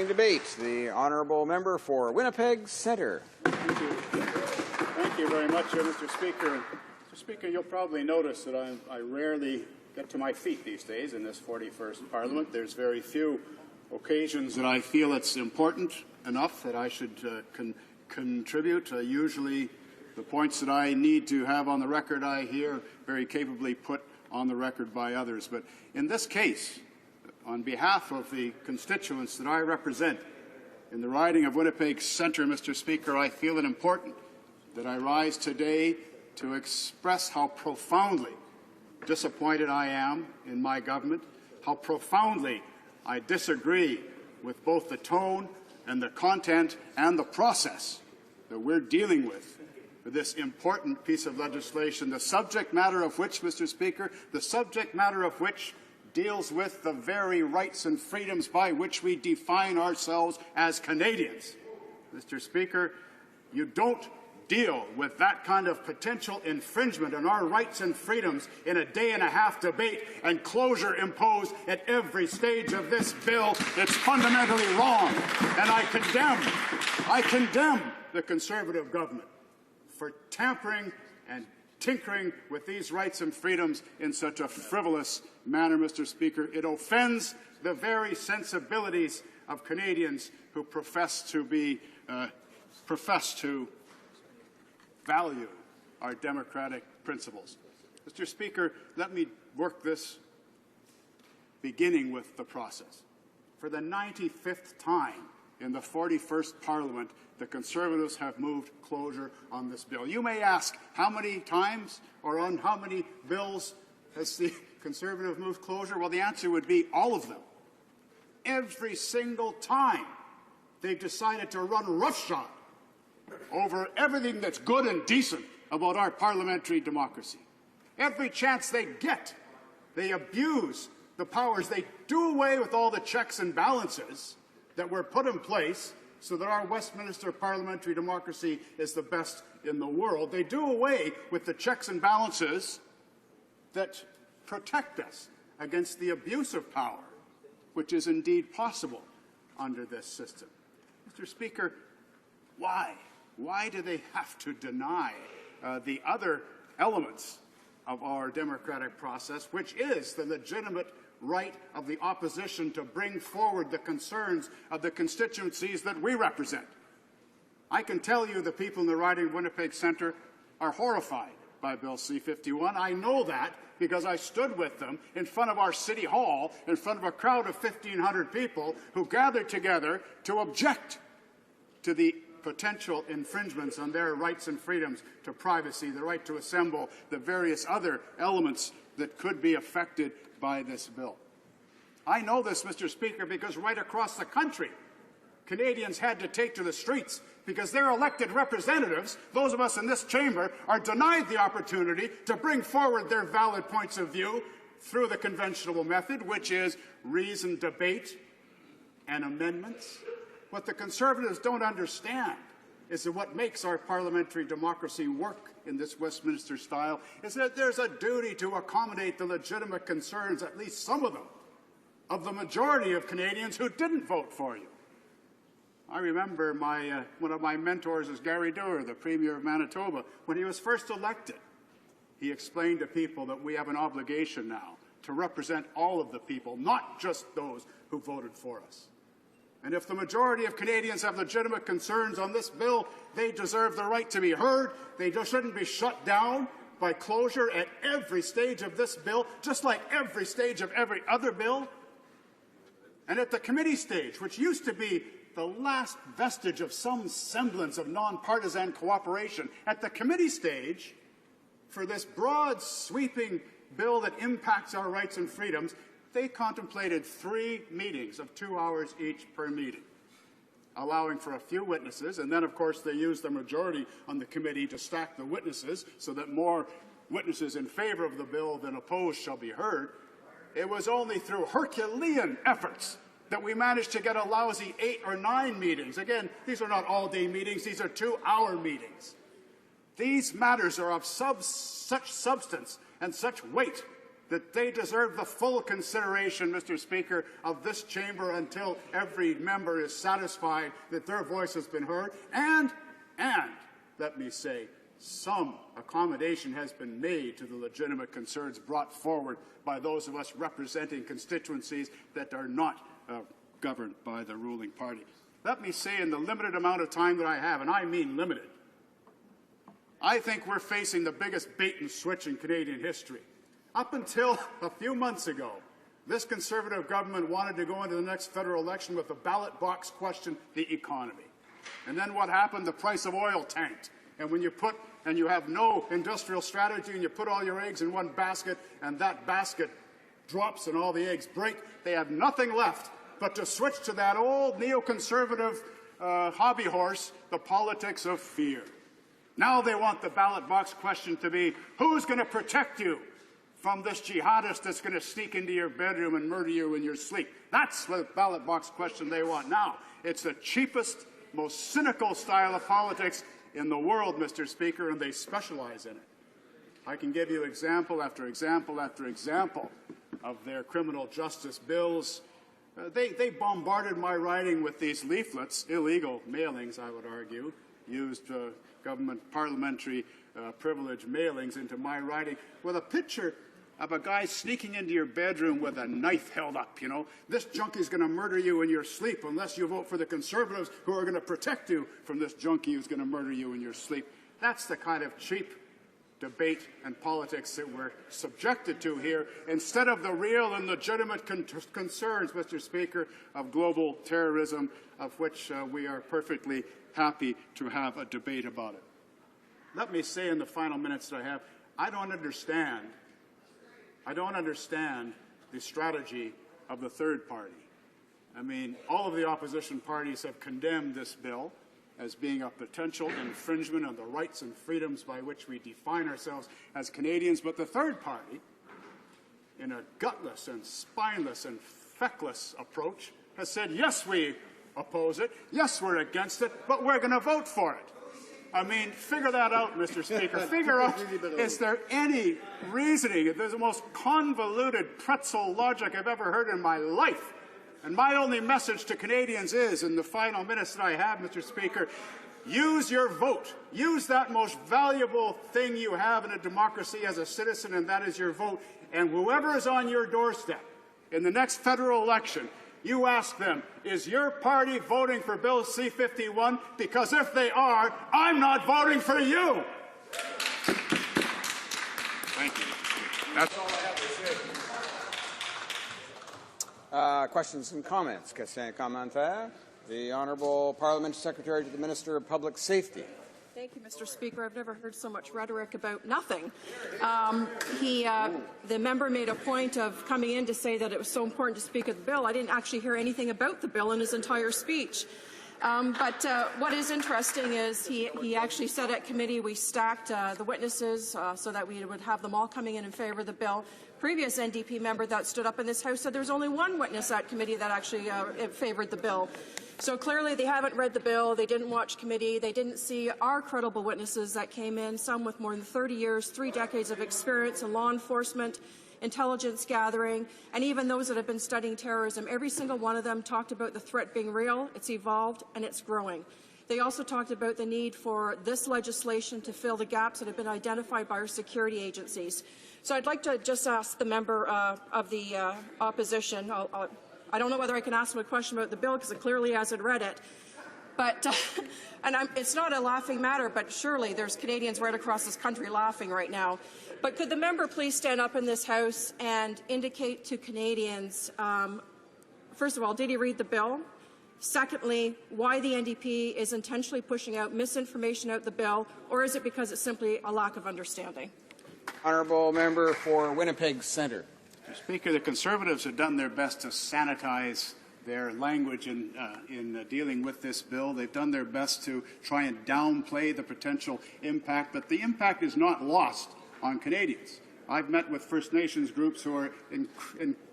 debate, the honourable member for Winnipeg Centre. Thank you. Thank you very much, Mr. Speaker. Mr. Speaker, you'll probably notice that I rarely get to my feet these days in this 41st Parliament. There's very few occasions that I feel it's important enough that I should contribute. Usually the points that I need to have on the record I hear very capably put on the record by others. But in this case, on behalf of the constituents that I represent in the riding of Winnipeg Centre, Mr. Speaker, I feel it important that I rise today to express how profoundly disappointed I am in my government, how profoundly I disagree with both the tone and the content and the process that we're dealing with this important piece of legislation, the subject matter of which, Mr. Speaker, the subject matter of which deals with the very rights and freedoms by which we define ourselves as Canadians. Mr. Speaker, you don't deal with that kind of potential infringement on our rights and freedoms in a day-and-a-half debate and closure imposed at every stage of this bill. It's fundamentally wrong, and I condemn the Conservative government for tampering and tinkering with these rights and freedoms in such a frivolous manner, Mr. Speaker. It offends the very sensibilities of Canadians who profess to value our democratic principles. Mr. Speaker, let me work this beginning with the process. For the 95th time in the 41st Parliament, the Conservatives have moved closure on this bill. You may ask, how many times or on how many bills has the Conservative moved closure? Well, the answer would be all of them. Every single time they've decided to run roughshod over everything that's good and decent about our parliamentary democracy. Every chance they get, they abuse the powers. They do away with all the checks and balances that were put in place so that our Westminster parliamentary democracy is the best in the world. They do away with the checks and balances that protect us against the abuse of power, which is indeed possible under this system. Mr. Speaker, why? Why do they have to deny the other elements of our democratic process, which is the legitimate right of the opposition to bring forward the concerns of the constituencies that we represent? I can tell you the people in the riding of Winnipeg Centre are horrified by Bill C-51. I know that because I stood with them in front of our City Hall, in front of a crowd of 1,500 people who gathered together to object to the potential infringements on their rights and freedoms to privacy, the right to assemble, the various other elements that could be affected by this bill. I know this, Mr. Speaker, because right across the country, Canadians had to take to the streets because their elected representatives, those of us in this chamber, are denied the opportunity to bring forward their valid points of view through the conventional method, which is reasoned debate and amendments. What the Conservatives don't understand is that what makes our parliamentary democracy work in this Westminster style is that there's a duty to accommodate the legitimate concerns, at least some of them, of the majority of Canadians who didn't vote for you. I remember one of my mentors is Gary Doer, the Premier of Manitoba. When he was first elected, he explained to people that we have an obligation now to represent all of the people, not just those who voted for us. And if the majority of Canadians have legitimate concerns on this bill, they deserve the right to be heard. They just shouldn't be shut down by closure at every stage of this bill, just like every stage of every other bill. And at the committee stage, which used to be the last vestige of some semblance of nonpartisan cooperation, at the committee stage, for this broad, sweeping bill that impacts our rights and freedoms, they contemplated 3 meetings of 2 hours each per meeting, allowing for a few witnesses, and then, of course, they used the majority on the committee to stack the witnesses so that more witnesses in favour of the bill than opposed shall be heard. It was only through Herculean efforts that we managed to get a lousy 8 or 9 meetings. Again, these are not all-day meetings, these are 2-hour meetings. These matters are of such substance and such weight that they deserve the full consideration, Mr. Speaker, of this chamber until every member is satisfied that their voice has been heard. And let me say, some accommodation has been made to the legitimate concerns brought forward by those of us representing constituencies that are not governed by the ruling party. Let me say, in the limited amount of time that I have, and I mean limited, I think we're facing the biggest bait and switch in Canadian history. Up until a few months ago, this Conservative government wanted to go into the next federal election with the ballot box question, the economy. And then what happened? The price of oil tanked. And when you have no industrial strategy and you put all your eggs in one basket and that basket drops and all the eggs break, they have nothing left but to switch to that old neoconservative hobby horse, the politics of fear. Now they want the ballot box question to be, who's going to protect you from this jihadist that's going to sneak into your bedroom and murder you in your sleep? That's the ballot box question they want now. It's the cheapest, most cynical style of politics in the world, Mr. Speaker, and they specialize in it. I can give you example after example after example of their criminal justice bills. They bombarded my riding with these leaflets, illegal mailings, I would argue, used government parliamentary privilege mailings into my riding with a picture of a guy sneaking into your bedroom with a knife held up, you know. This junkie's going to murder you in your sleep unless you vote for the Conservatives who are going to protect you from this junkie who's going to murder you in your sleep. That's the kind of cheap debate and politics that we're subjected to here, instead of the real and legitimate concerns, Mr. Speaker, of global terrorism, of which we are perfectly happy to have a debate about it. Let me say in the final minutes that I have, I don't understand the strategy of the third party. I mean, all of the opposition parties have condemned this bill as being a potential infringement of the rights and freedoms by which we define ourselves as Canadians. But the third party, in a gutless and spineless and feckless approach, has said, yes, we oppose it, yes, we're against it, but we're going to vote for it. I mean, figure that out, Mr. Speaker. Figure out, is there any reasoning? There's the most convoluted pretzel logic I've ever heard in my life. And my only message to Canadians is, in the final minutes that I have, Mr. Speaker, use your vote. Use that most valuable thing you have in a democracy as a citizen, and that is your vote. And whoever is on your doorstep in the next federal election, you ask them, is your party voting for Bill C-51? Because if they are, I'm not voting for you. Thank you. That's all I have to say. Questions and comments? Question commentaire. The Honourable Parliamentary Secretary to the Minister of Public Safety. Thank you, Mr. Speaker. I've never heard so much rhetoric about nothing. The member made a point of coming in to say that it was so important to speak of the bill. I didn't actually hear anything about the bill in his entire speech. But what is interesting is he actually said at committee we stacked the witnesses so that we would have them all coming in favour of the bill. Previous NDP member that stood up in this House said there was only one witness at committee that actually favoured the bill. So clearly they haven't read the bill, they didn't watch committee, they didn't see our credible witnesses that came in, some with more than 30 years, 3 decades of experience in law enforcement, intelligence gathering, and even those that have been studying terrorism. Every single one of them talked about the threat being real, it's evolved, and it's growing. They also talked about the need for this legislation to fill the gaps that have been identified by our security agencies. So I'd like to just ask the member of the opposition, I don't know whether I can ask him a question about the bill because it clearly hasn't read it. But, it's not a laughing matter, but surely there's Canadians right across this country laughing right now. But could the member please stand up in this House and indicate to Canadians, first of all, did he read the bill? Secondly, why the NDP is intentionally pushing out misinformation out the bill, or is it because it's simply a lack of understanding? Honourable Member for Winnipeg Centre. Mr. Speaker, the Conservatives have done their best to sanitize their language in dealing with this bill. They've done their best to try and downplay the potential impact, but the impact is not lost on Canadians. I've met with First Nations groups who are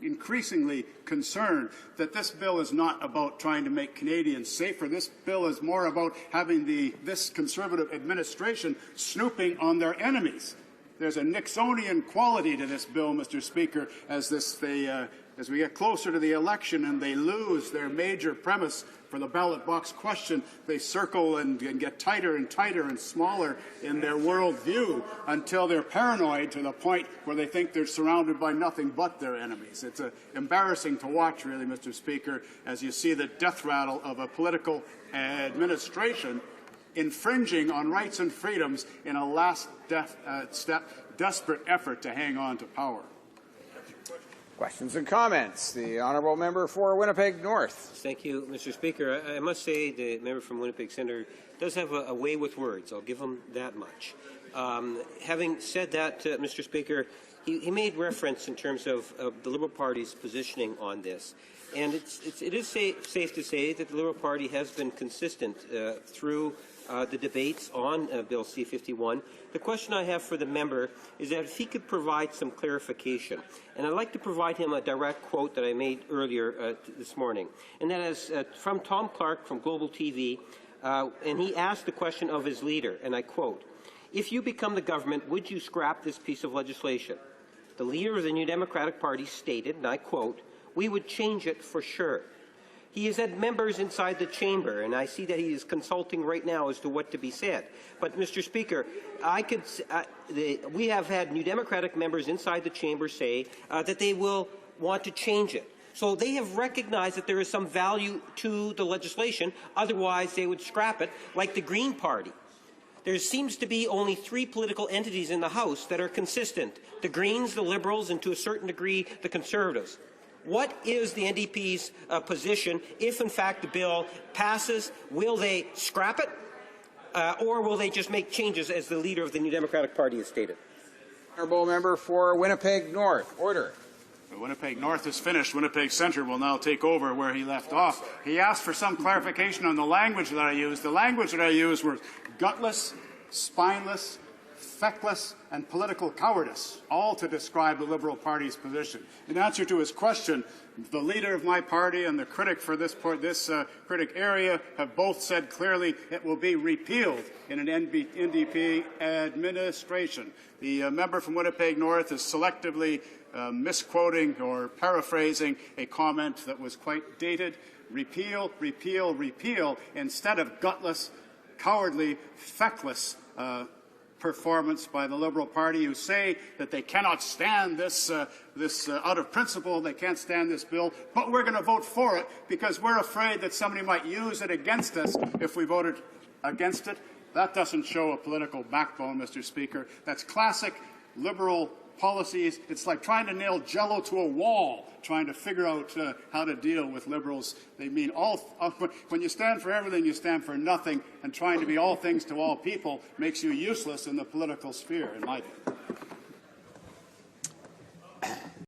increasingly concerned that this bill is not about trying to make Canadians safer. This bill is more about having this Conservative administration snooping on their enemies. there's a Nixonian quality to this bill, Mr. Speaker, as we get closer to the election and they lose their major premise for the ballot box question, they circle and get tighter and tighter and smaller in their worldview until they're paranoid to the point where they think they're surrounded by nothing but their enemies. It's embarrassing to watch, really, Mr. Speaker, as you see the death rattle of a political administration infringing on rights and freedoms in a last-step desperate effort to hang on to power. Questions and comments. The honourable member for Winnipeg North. Thank you, Mr. Speaker. I must say the member from Winnipeg Centre does have a way with words. I'll give him that much. Having said that, Mr. Speaker, he made reference in terms of the Liberal Party's positioning on this. And it is safe to say that the Liberal Party has been consistent through the debates on Bill C-51. The question I have for the member is that if he could provide some clarification, and I'd like to provide him a direct quote that I made earlier this morning, and that is from Tom Clark from Global TV, and he asked the question of his leader, and I quote, "If you become the government, would you scrap this piece of legislation?" The leader of the New Democratic Party stated, and I quote, "We would change it for sure." He has had members inside the chamber, and I see that he is consulting right now as to what to be said. But, Mr. Speaker, we have had New Democratic members inside the chamber say that they will want to change it. So they have recognized that there is some value to the legislation. Otherwise, they would scrap it, like the Green Party. There seems to be only 3 political entities in the House that are consistent: the Greens, the Liberals, and to a certain degree, the Conservatives. What is the NDP's position if, in fact, the bill passes? Will they scrap it, or will they just make changes, as the leader of the New Democratic Party has stated? Honourable member for Winnipeg North. Order. Winnipeg North is finished. Winnipeg Centre will now take over where he left off. He asked for some clarification on the language that I used. The language that I used was gutless, spineless, feckless, and political cowardice, all to describe the Liberal Party's position. In answer to his question, the leader of my party and the critic for this critic area have both said clearly it will be repealed in an NDP administration. The member from Winnipeg North is selectively misquoting or paraphrasing a comment that was quite dated. Repeal, repeal, repeal, instead of gutless, cowardly, feckless performance by the Liberal Party, who say that they cannot stand this out of principle, they can't stand this bill, but we're going to vote for it because we're afraid that somebody might use it against us if we voted against it. That doesn't show a political backbone, Mr. Speaker. That's classic Liberal policies. It's like trying to nail Jell-O to a wall, trying to figure out how to deal with Liberals. They mean when you stand for everything, you stand for nothing, and trying to be all things to all people makes you useless in the political sphere, in my view.